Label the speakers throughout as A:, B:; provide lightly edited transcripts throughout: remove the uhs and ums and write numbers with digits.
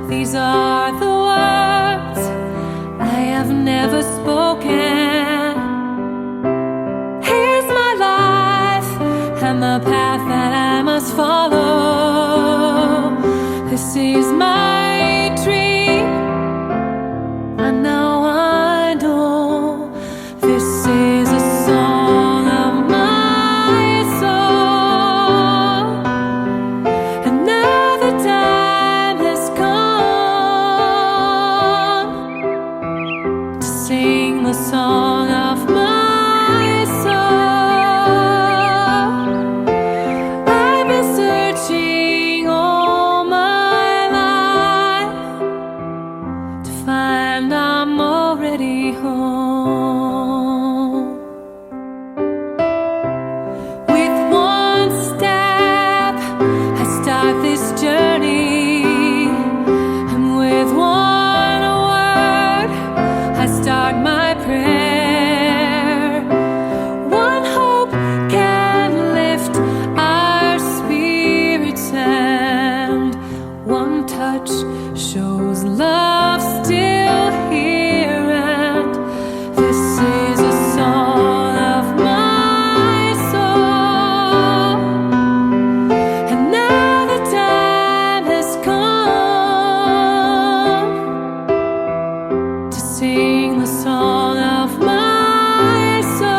A: These are the words I have never spoken. Here's my life and the path that I must follow. This is my dream, and now I know this is a song of my soul. And now the time has come to sing the song of my soul. I've been searching all my life to find I'm already home. With one step I start this journey, and with one word I start my prayer. One hope can lift our spirits, and one touch shows love still here. And this is a song of my soul. And now the time has come to sing the song of my soul.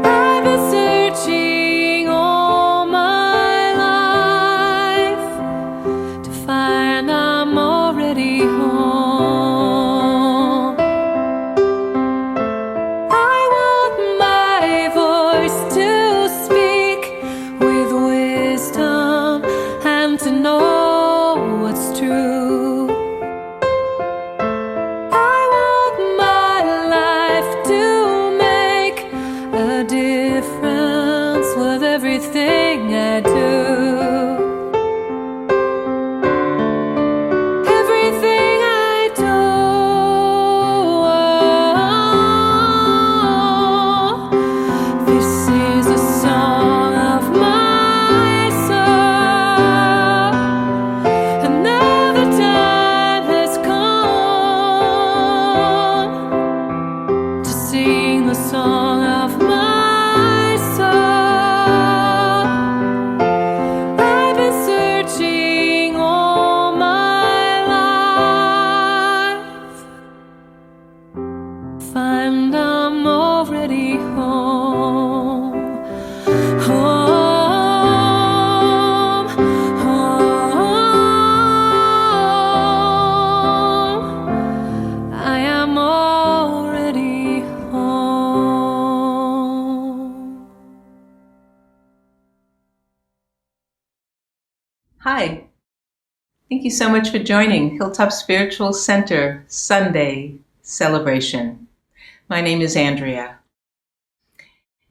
A: I've been searching all my life to find I'm already home. I want my voice to speak with wisdom and to know what's true. I want my life to make a difference with everything I do. Everything I do. This is a song of my soul. And now the time has come to sing the song of my soul. I've been searching all my life, find I'm already home. Home, home. I am already home.
B: Hi. Thank you so much for joining Hilltop Spiritual Center Sunday celebration. My name is Andrea,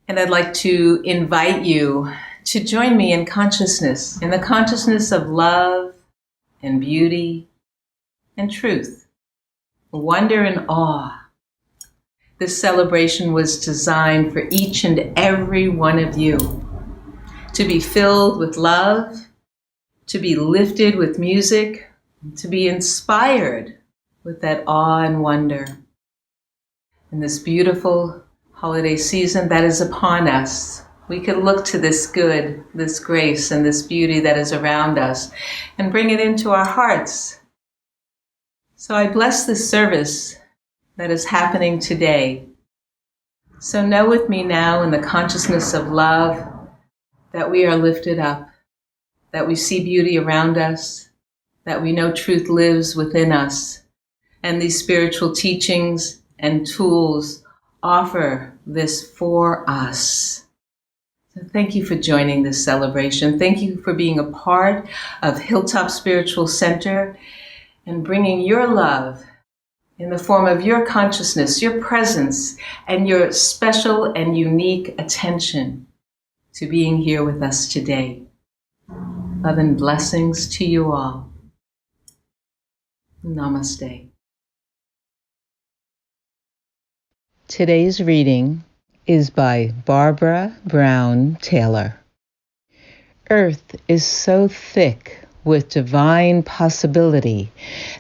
B: and I'd like to invite you to join me in consciousness, in the consciousness of love and beauty and truth, wonder and awe. This celebration was designed for each and every one of you to be filled with love, to be lifted with music, to be inspired with that awe and wonder. In this beautiful holiday season that is upon us, we can look to this good, this grace, and this beauty that is around us and bring it into our hearts. So I bless this service that is happening today. So know with me now in the consciousness of love that we are lifted up, that we see beauty around us, that we know truth lives within us, and these spiritual teachings and tools offer this for us. So thank you for joining this celebration. Thank you for being a part of Hilltop Spiritual Center and bringing your love in the form of your consciousness, your presence, and your special and unique attention to being here with us today. Love and blessings to you all. Namaste.
C: Today's reading is by Barbara Brown Taylor. Earth is so thick with divine possibility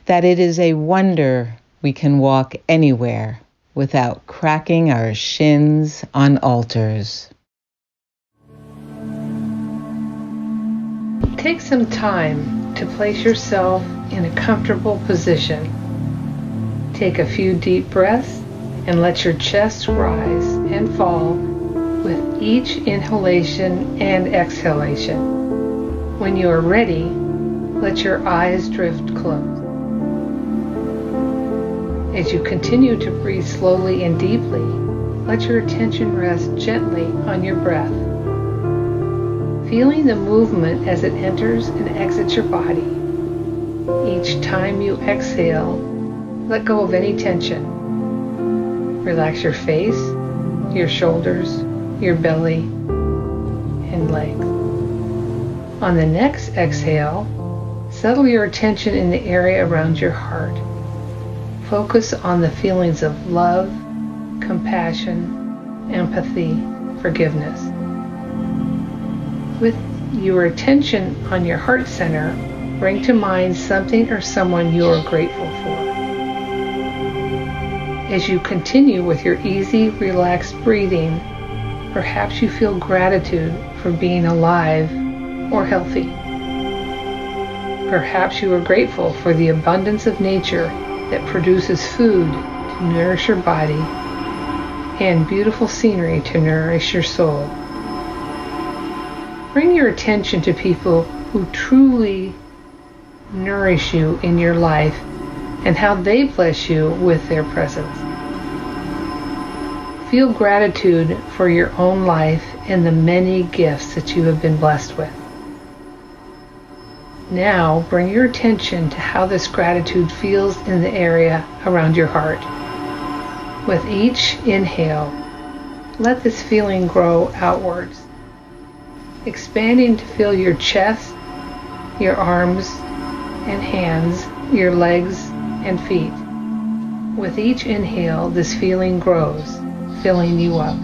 C: that it is a wonder we can walk anywhere without cracking our shins on altars. Take some time to place yourself in a comfortable position. Take a few deep breaths and let your chest rise and fall with each inhalation and exhalation. When you are ready, let your eyes drift closed. As you continue to breathe slowly and deeply, let your attention rest gently on your breath. Feeling the movement as it enters and exits your body. Each time you exhale, let go of any tension. Relax your face, your shoulders, your belly, and legs. On the next exhale, settle your attention in the area around your heart. Focus on the feelings of love, compassion, empathy, forgiveness. With your attention on your heart center, bring to mind something or someone you are grateful for. As you continue with your easy, relaxed breathing, perhaps you feel gratitude for being alive or healthy. Perhaps you are grateful for the abundance of nature that produces food to nourish your body and beautiful scenery to nourish your soul. Bring your attention to people who truly nourish you in your life and how they bless you with their presence. Feel gratitude for your own life and the many gifts that you have been blessed with. Now bring your attention to how this gratitude feels in the area around your heart. With each inhale, let this feeling grow outwards, expanding to fill your chest, your arms and hands, your legs and feet. With each inhale, this feeling grows, filling you up.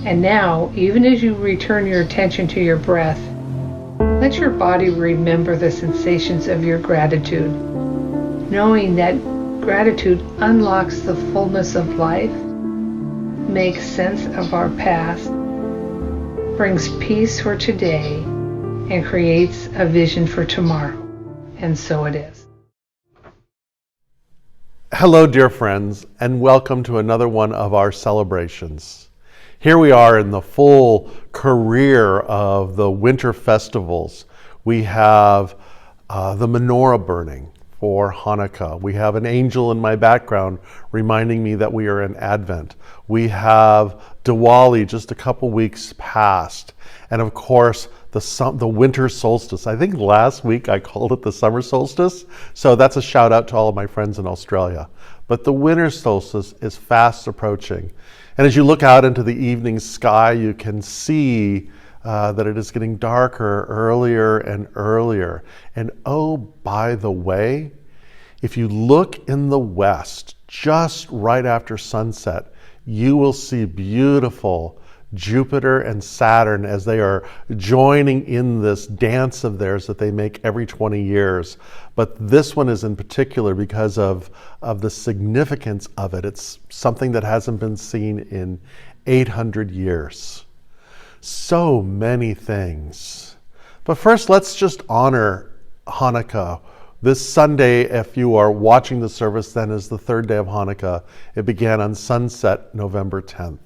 C: And now, even as you return your attention to your breath, let your body remember the sensations of your gratitude, knowing that gratitude unlocks the fullness of life, makes sense of our past, brings peace for today, and creates a vision for tomorrow. And so it is.
D: Hello, dear friends, and welcome to another one of our celebrations. Here we are in the full career of the winter festivals. We have the menorah burning for Hanukkah. We have an angel in my background reminding me that we are in Advent. We have Diwali just a couple weeks past. And of course, the winter solstice. I think last week I called it the summer solstice. So that's a shout out to all of my friends in Australia. But the winter solstice is fast approaching. And as you look out into the evening sky, you can see that it is getting darker earlier and earlier. And oh, by the way, if you look in the west, just right after sunset, you will see beautiful Jupiter and Saturn as they are joining in this dance of theirs that they make every 20 years. But this one is in particular because of the significance of it. It's something that hasn't been seen in 800 years. So many things. But first, let's just honor Hanukkah. This Sunday, if you are watching the service, then is the third day of Hanukkah. It began on sunset, November 10th.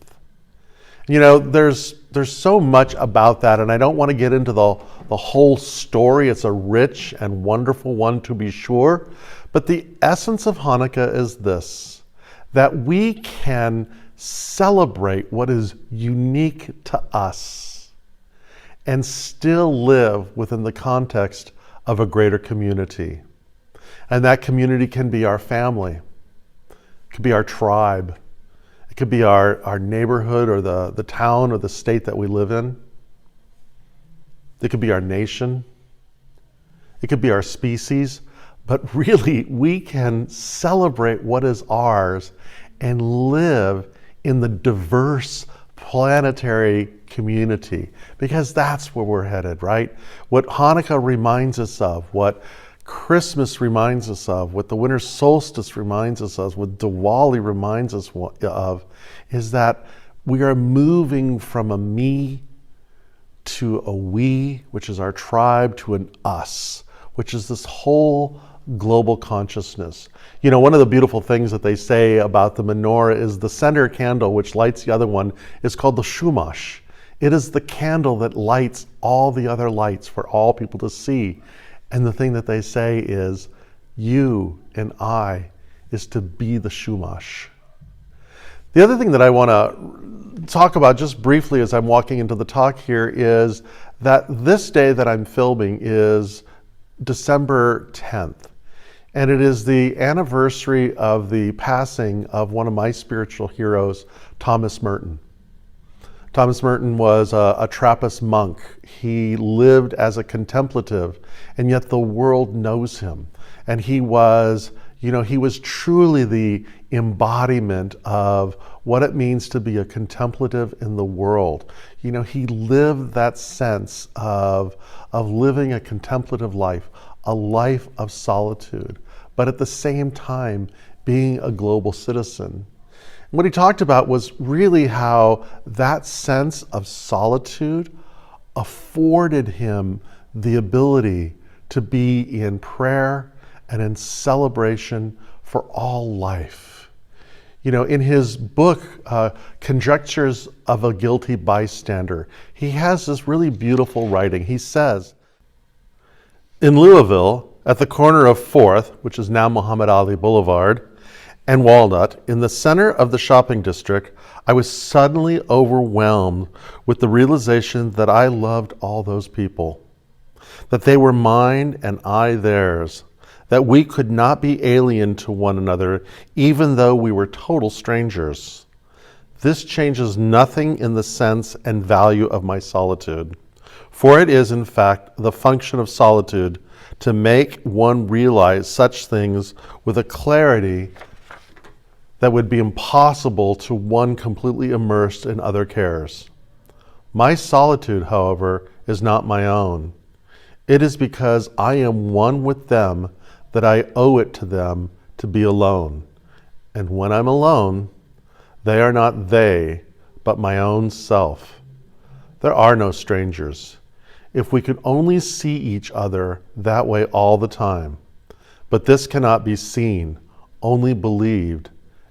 D: You know, there's so much about that, and I don't want to get into the whole story. It's a rich and wonderful one, to be sure. But the essence of Hanukkah is this, that we can celebrate what is unique to us and still live within the context of a greater community. And that community can be our family, it could be our tribe, it could be our neighborhood or the town or the state that we live in. It could be our nation. It could be our species. But really, we can celebrate what is ours and live in the diverse planetary community, because that's where we're headed, right? What Hanukkah reminds us of, what Christmas reminds us of, what the winter solstice reminds us of, what Diwali reminds us of, is that we are moving from a me to a we, which is our tribe, to an us, which is this whole global consciousness. You know, one of the beautiful things that they say about the menorah is the center candle, which lights the other one, is called the shumash. It is the candle that lights all the other lights for all people to see. And the thing that they say is, you and I is to be the shumash. The other thing that I want to talk about just briefly as I'm walking into the talk here is that this day that I'm filming is December 10th. And it is the anniversary of the passing of one of my spiritual heroes, Thomas Merton. Thomas Merton was a Trappist monk. He lived as a contemplative, and yet the world knows him. And he was truly the embodiment of what it means to be a contemplative in the world. You know, he lived that sense of living a contemplative life, a life of solitude, but at the same time being a global citizen. What he talked about was really how that sense of solitude afforded him the ability to be in prayer and in celebration for all life. You know, in his book, Conjectures of a Guilty Bystander, he has this really beautiful writing. He says, in Louisville, at the corner of 4th, which is now Muhammad Ali Boulevard, and Walnut, in the center of the shopping district, I was suddenly overwhelmed with the realization that I loved all those people, that they were mine and I theirs, that we could not be alien to one another, even though we were total strangers. This changes nothing in the sense and value of my solitude, for it is, in fact, the function of solitude to make one realize such things with a clarity that would be impossible to one completely immersed in other cares. My solitude, however, is not my own. It is because I am one with them that I owe it to them to be alone. And when I'm alone, they are not they, but my own self. There are no strangers. If we could only see each other that way all the time. But this cannot be seen, only believed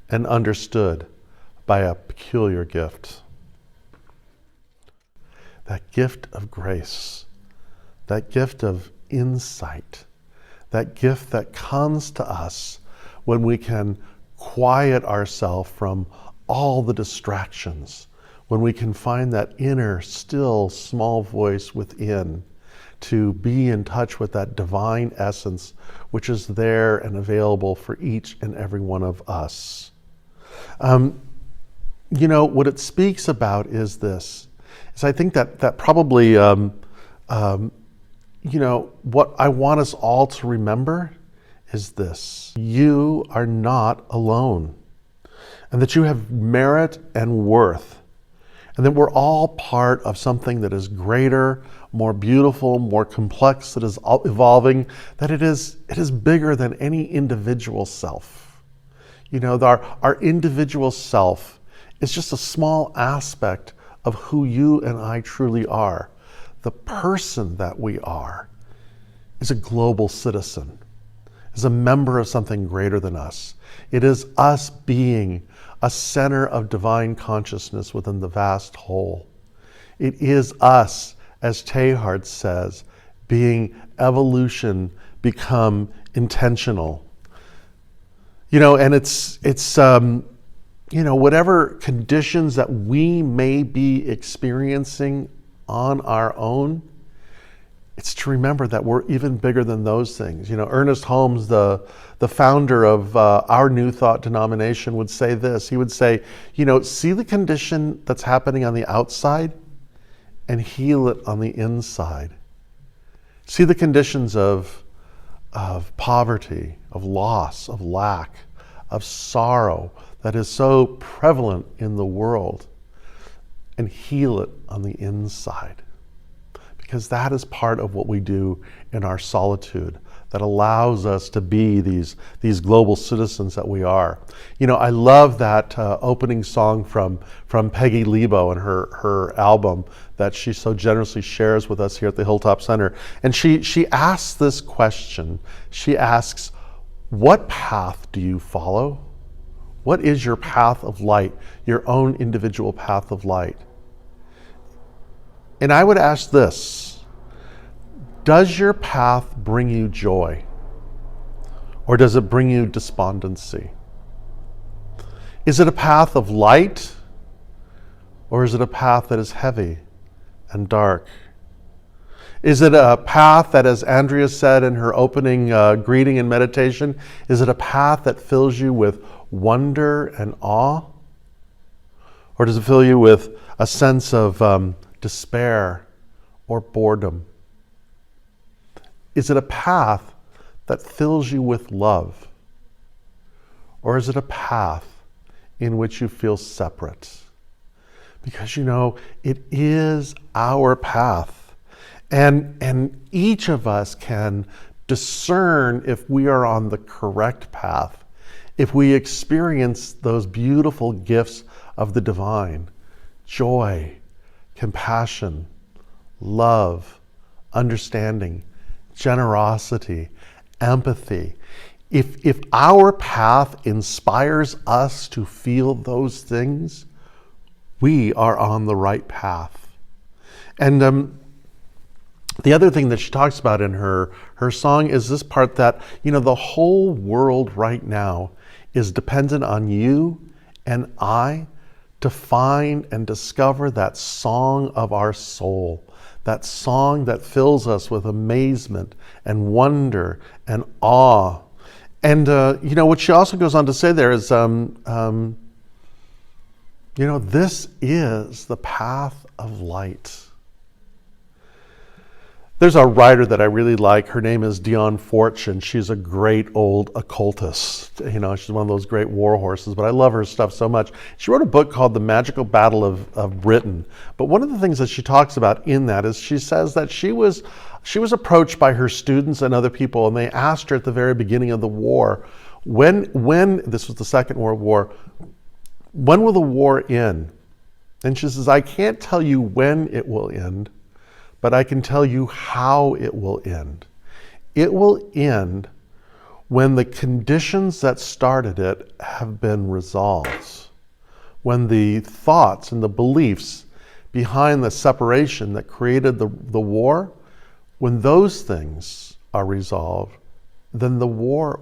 D: and understood by a peculiar gift. That gift of grace, that gift of insight, that gift that comes to us when we can quiet ourselves from all the distractions, when we can find that inner, still, small voice within to be in touch with that divine essence which is there and available for each and every one of us. You know, what it speaks about is this. Is I think that probably, you know, what I want us all to remember is this. You are not alone. And that you have merit and worth. And that we're all part of something that is greater, more beautiful, more complex, that is evolving, that it is bigger than any individual self. You know, our individual self is just a small aspect of who you and I truly are. The person that we are is a global citizen, is a member of something greater than us. It is us being a center of divine consciousness within the vast whole. It is us, as Teilhard says, being evolution become intentional. You know, and it's whatever conditions that we may be experiencing on our own, it's to remember that we're even bigger than those things. Ernest Holmes, the founder of our New Thought denomination, would say this. He would say, see the condition that's happening on the outside and heal it on the inside. See the conditions of poverty, of loss, of lack, of sorrow that is so prevalent in the world, and heal it on the inside. Because that is part of what we do in our solitude that allows us to be these global citizens that we are. I love that opening song from Peggy Lebo and her album that she so generously shares with us here at the Hilltop Center. And she asks this question. She asks, what path do you follow? What is your path of light, your own individual path of light? And I would ask this, does your path bring you joy? Or does it bring you despondency? Is it a path of light? Or is it a path that is heavy and dark? Is it a path that, as Andrea said in her opening greeting and meditation, is it a path that fills you with wonder and awe? Or does it fill you with a sense of despair or boredom? Is it a path that fills you with love? Or is it a path in which you feel separate? Because it is our path. And each of us can discern if we are on the correct path, if we experience those beautiful gifts of the divine, joy, compassion, love, understanding, generosity, empathy. If our path inspires us to feel those things, we are on the right path. And the other thing that she talks about in her song is this part that, the whole world right now is dependent on you and I to find and discover that song of our soul, that song that fills us with amazement and wonder and awe. And, what she also goes on to say there is, this is the path of light. There's a writer that I really like. Her name is Dion Fortune. She's a great old occultist. She's one of those great war horses, but I love her stuff so much. She wrote a book called The Magical Battle of Britain. But one of the things that she talks about in that is she says that she was approached by her students and other people, and they asked her at the very beginning of the war, when this was the Second World War, when will the war end? And she says, I can't tell you when it will end, but I can tell you how it will end. It will end when the conditions that started it have been resolved. When the thoughts and the beliefs behind the separation that created the war, when those things are resolved, then the war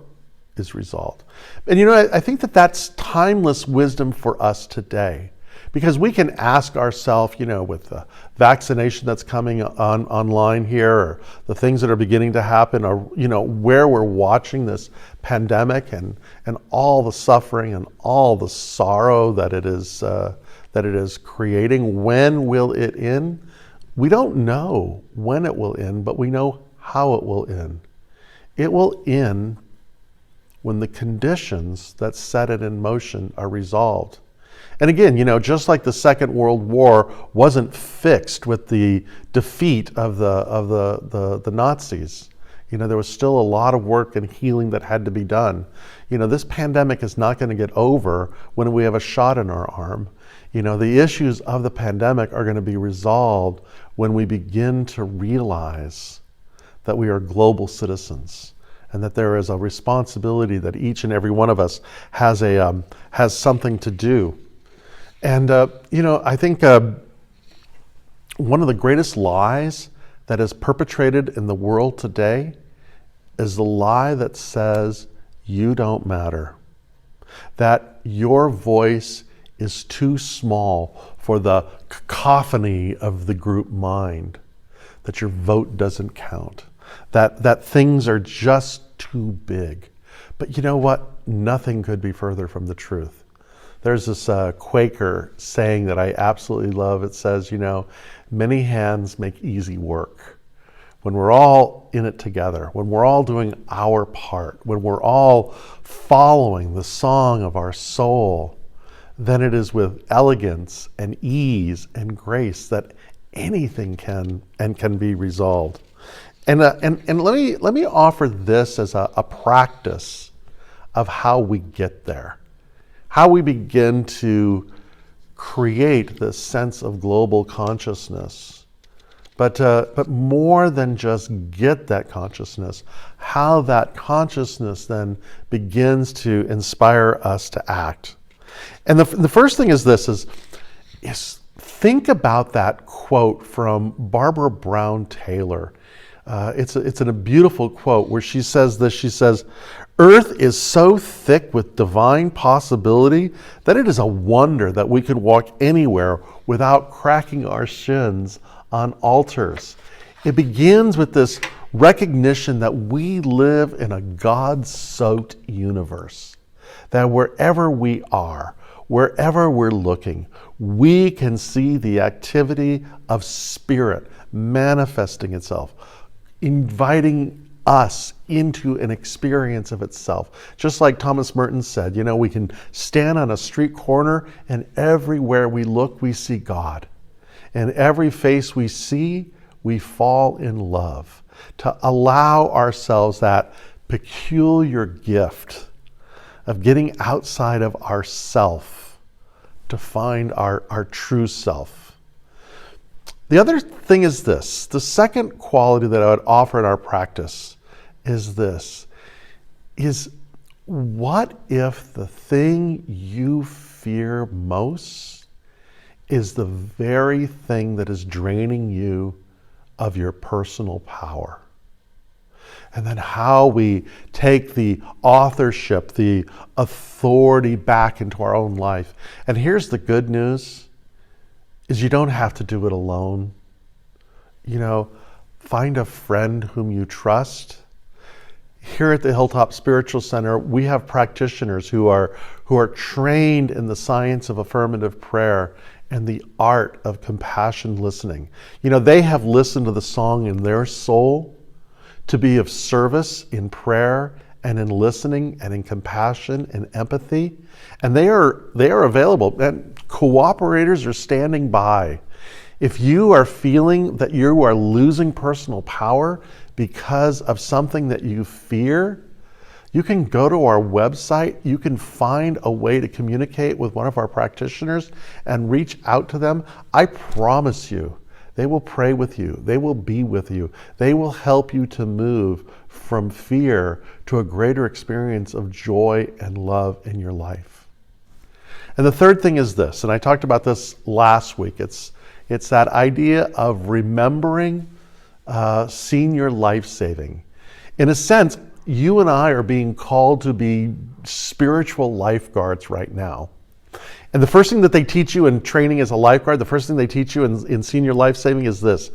D: is resolved. And I think that that's timeless wisdom for us today. Because we can ask ourselves, with the vaccination that's coming online here, or the things that are beginning to happen, or, where we're watching this pandemic and all the suffering and all the sorrow that it is creating, when will it end? We don't know when it will end, but we know how it will end. It will end when the conditions that set it in motion are resolved. And again, just like the Second World War wasn't fixed with the defeat of the Nazis, there was still a lot of work and healing that had to be done. This pandemic is not going to get over when we have a shot in our arm. The issues of the pandemic are going to be resolved when we begin to realize that we are global citizens, and that there is a responsibility that each and every one of us has something to do. And, I think one of the greatest lies that is perpetrated in the world today is the lie that says you don't matter. That, your voice is too small for the cacophony of the group mind, that your vote doesn't count, that things are just too big. But you know what? Nothing could be further from the truth. There's this Quaker saying that I absolutely love. It says, many hands make easy work. When we're all in it together, when we're all doing our part, when we're all following the song of our soul, then it is with elegance and ease and grace that anything can be resolved. And let me offer this as a practice of how we get there, how we begin to create this sense of global consciousness. But more than just get that consciousness, how that consciousness then begins to inspire us to act. And the first thing is this, is think about that quote from Barbara Brown Taylor. It's a beautiful quote where she says this, she says, "Earth is so thick with divine possibility that it is a wonder that we could walk anywhere without cracking our shins on altars." It begins with this recognition that we live in a God-soaked universe, that wherever we are, wherever we're looking, we can see the activity of spirit manifesting itself, inviting us into an experience of itself. Just like Thomas Merton said, we can stand on a street corner and everywhere we look, we see God. And every face we see, we fall in love. To allow ourselves that peculiar gift of getting outside of ourself to find our true self. The other thing is this. The second quality that I would offer in our practice is this, is what if the thing you fear most is the very thing that is draining you of your personal power? And then how we take the authorship, the authority back into our own life. And here's the good news, is you don't have to do it alone. Find a friend whom you trust. Here at the Hilltop Spiritual Center, we have practitioners who are trained in the science of affirmative prayer and the art of compassion listening. They have listened to the song in their soul to be of service in prayer and in listening and in compassion and empathy. And they are available, and cooperators are standing by. If you are feeling that you are losing personal power because of something that you fear, you can go to our website. You can find a way to communicate with one of our practitioners and reach out to them. I promise you, they will pray with you. They will be with you. They will help you to move from fear to a greater experience of joy and love in your life. And the third thing is this, and I talked about this last week. It's that idea of remembering senior life-saving. In a sense, you and I are being called to be spiritual lifeguards right now. And the first thing that they teach you in training as a lifeguard, the first thing they teach you in senior life-saving is this: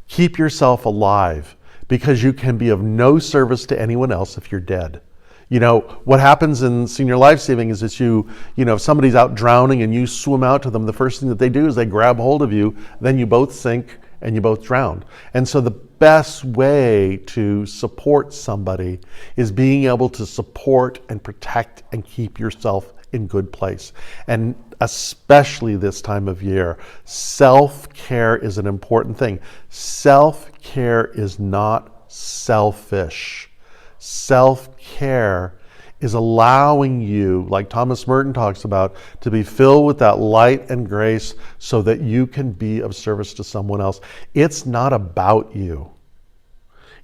D: keep yourself alive, because you can be of no service to anyone else if you're dead. What happens in senior life-saving is that if somebody's out drowning and you swim out to them, the first thing that they do is they grab hold of you, then you both sink and you both drown. And so the best way to support somebody is being able to support and protect and keep yourself in good place. And especially this time of year, self-care is an important thing. Self-care is not selfish. Self-care is allowing you, like Thomas Merton talks about, to be filled with that light and grace so that you can be of service to someone else. It's not about you.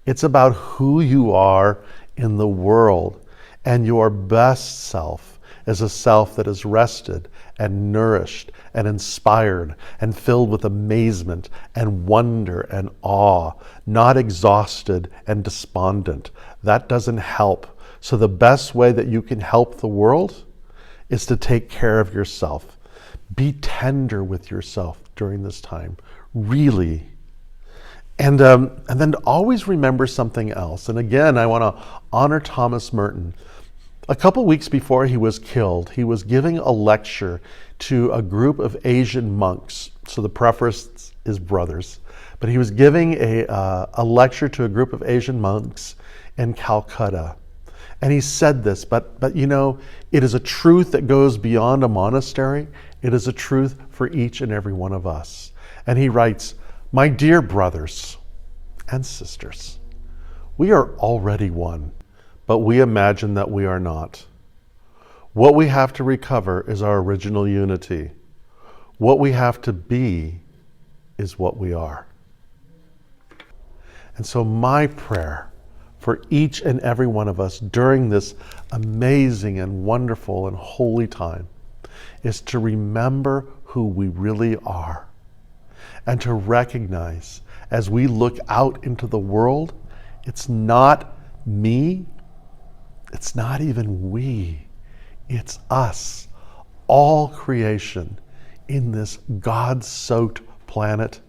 D: It's about who you are in the world, and your best self is a self that is rested and nourished and inspired and filled with amazement and wonder and awe, not exhausted and despondent. That doesn't help. So the best way that you can help the world is to take care of yourself. Be tender with yourself during this time, really. And then always remember something else. And again, I want to honor Thomas Merton. A couple weeks before he was killed, he was giving a lecture to a group of Asian monks. So the preface is brothers. But he was giving a lecture to a group of Asian monks in Calcutta. And he said this, but you know, it is a truth that goes beyond a monastery. It is a truth for each and every one of us. And he writes, "My dear brothers and sisters, we are already one, but we imagine that we are not. What we have to recover is our original unity. What we have to be is what we are." And so my prayer for each and every one of us during this amazing and wonderful and holy time is to remember who we really are and to recognize as we look out into the world, it's not me, it's not even we, it's us, all creation in this God-soaked planet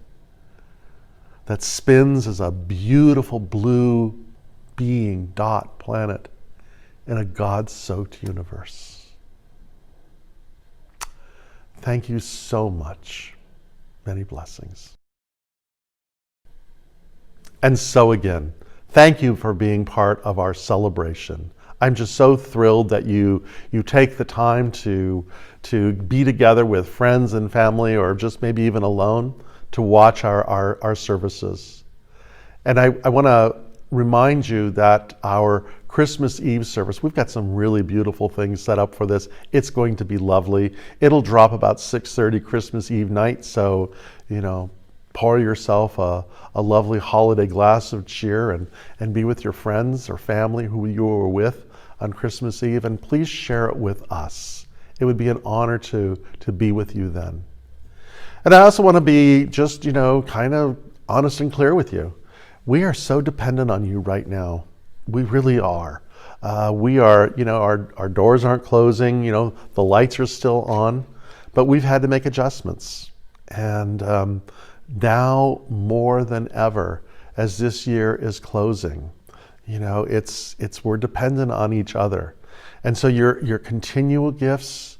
D: that spins as a beautiful blue being dot planet in a God-soaked universe. Thank you so much. Many blessings. And so again, thank you for being part of our celebration. I'm just so thrilled that you take the time to be together with friends and family, or just maybe even alone, to watch our services. And I want to remind you that our Christmas Eve service, we've got some really beautiful things set up for this. It's going to be lovely. It'll drop about 6:30 Christmas Eve night, so, you know, pour yourself a lovely holiday glass of cheer and be with your friends or family who you are with on Christmas Eve, and please share it with us. It would be an honor to be with you then. And I also want to be just, you know, kind of honest and clear with you. We are so dependent on you right now. We really are. We are, you know, our doors aren't closing, you know, the lights are still on, but we've had to make adjustments. And now more than ever, as this year is closing, you know, we're dependent on each other. And so your continual gifts,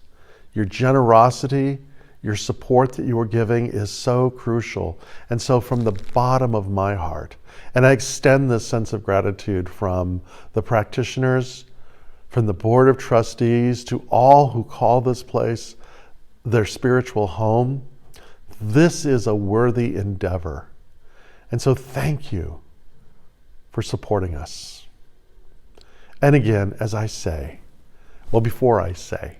D: your generosity, your support that you are giving is so crucial. And so from the bottom of my heart, and I extend this sense of gratitude from the practitioners, from the board of trustees, to all who call this place their spiritual home. This is a worthy endeavor. And so thank you for supporting us. And again, as I say, well, before I say,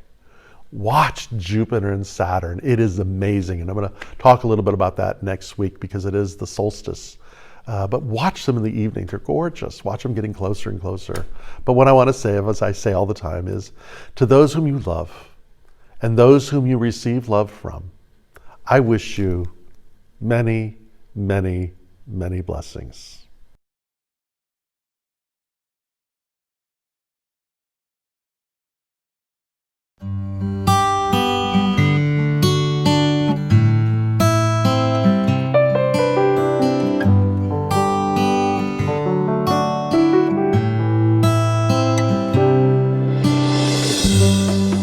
D: watch Jupiter and Saturn. It is amazing. And I'm going to talk a little bit about that next week because it is the solstice. But watch them in the evening. They're gorgeous. Watch them getting closer and closer. But what I want to say, as I say all the time, is to those whom you love and those whom you receive love from, I wish you many, many, many blessings.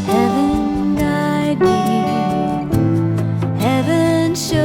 A: Heaven guide me, heaven show